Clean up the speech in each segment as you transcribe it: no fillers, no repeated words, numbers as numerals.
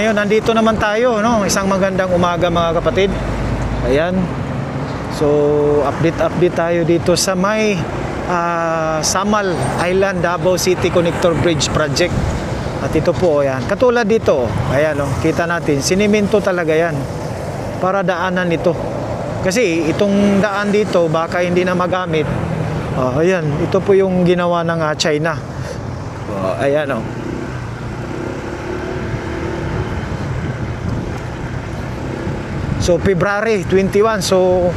ngayon nandito naman tayo, no? Isang magandang umaga mga kapatid. Ayan. So, update tayo dito sa may Samal Island Davao City Connector Bridge Project. At ito po, ayan. Katulad dito, ayan, no? Kita natin, siniminto talaga yan para daanan ito. Kasi itong daan dito, baka hindi na magamit. Ayan, ito po yung ginawa ng China. Ayan, no? So February 21, so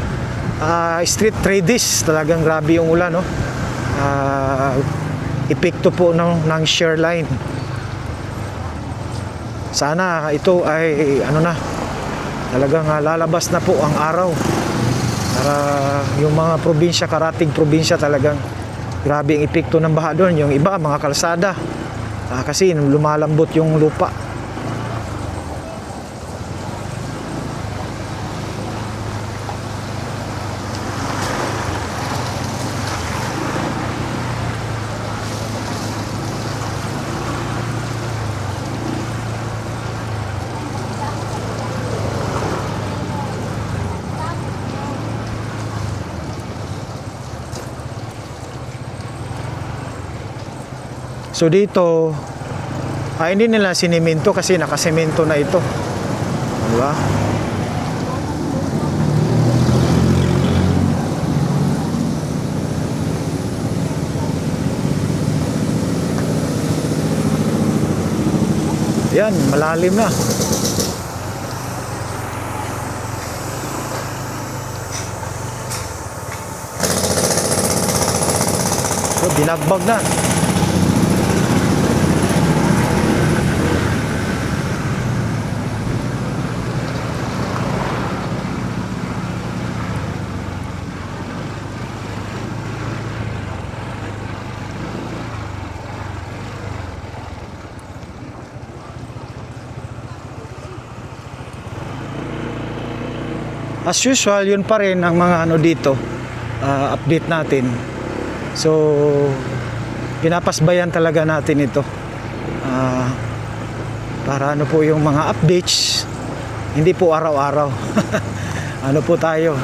street 3 days, talagang grabe yung ulan, no? Epekto po ng shear line. Sana ito ay talagang lalabas na po ang araw para yung mga probinsya, karating probinsya, talagang grabe ang epekto ng baha doon. Yung iba, mga kalsada, kasi lumalambot yung lupa. So dito, hindi nila siniminto kasi nakasemento na ito. Diba? Yan, malalim na. So, binagbag na. As usual, yun pa rin ang mga dito, update natin. So, pinapasbayan talaga natin ito. Para po yung mga updates, hindi po araw-araw. Po tayo.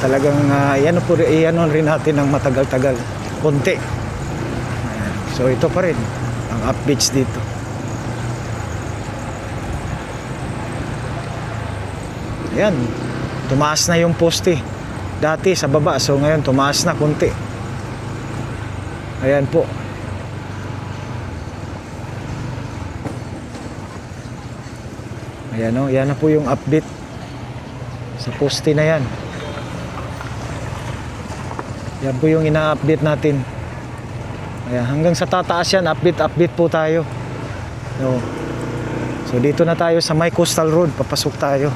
Talagang iyan rin natin ng matagal-tagal, konti. So, ito pa rin ang updates dito. Ayan, tumaas na yung poste. Dati sa baba, so ngayon tumaas na konti. Ayan po. Ayan, no? Yan na po yung update sa poste na yan. Yan po yung ina-update natin. Ayan, hanggang sa tataas yan, update po tayo. So dito na tayo sa may Coastal Road, papasok tayo.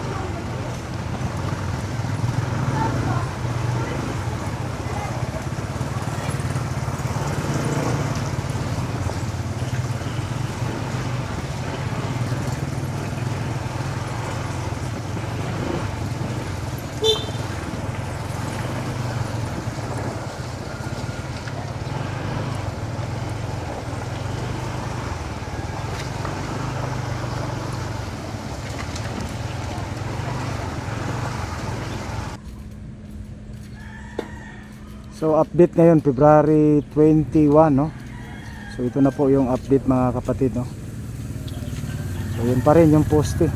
So update ngayon February 21, no? So ito na po yung update mga kapatid, no? So yun pa rin yung poste.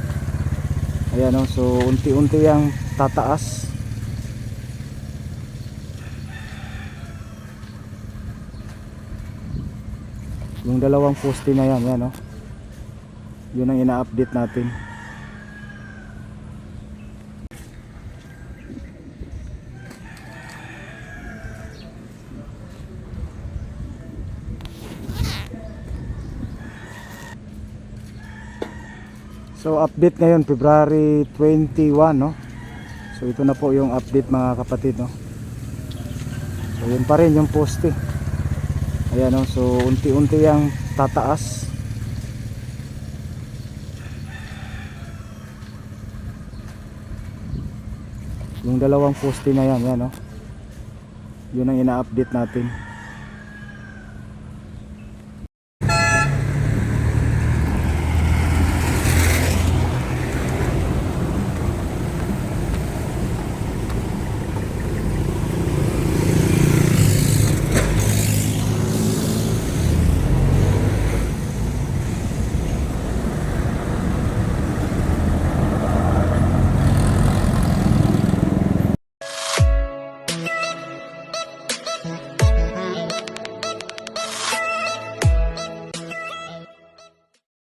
Ayan, no? So unti-unti yang tataas. Yung dalawang poste na yan, no? Yun ang ina-update natin. So update ngayon February 21, no? So ito na po yung update mga kapatid, no? So yun pa rin yung poste. Ayan, no? So unti-unti yang tataas. Yung dalawang poste na yan, no? Yun ang ina-update natin.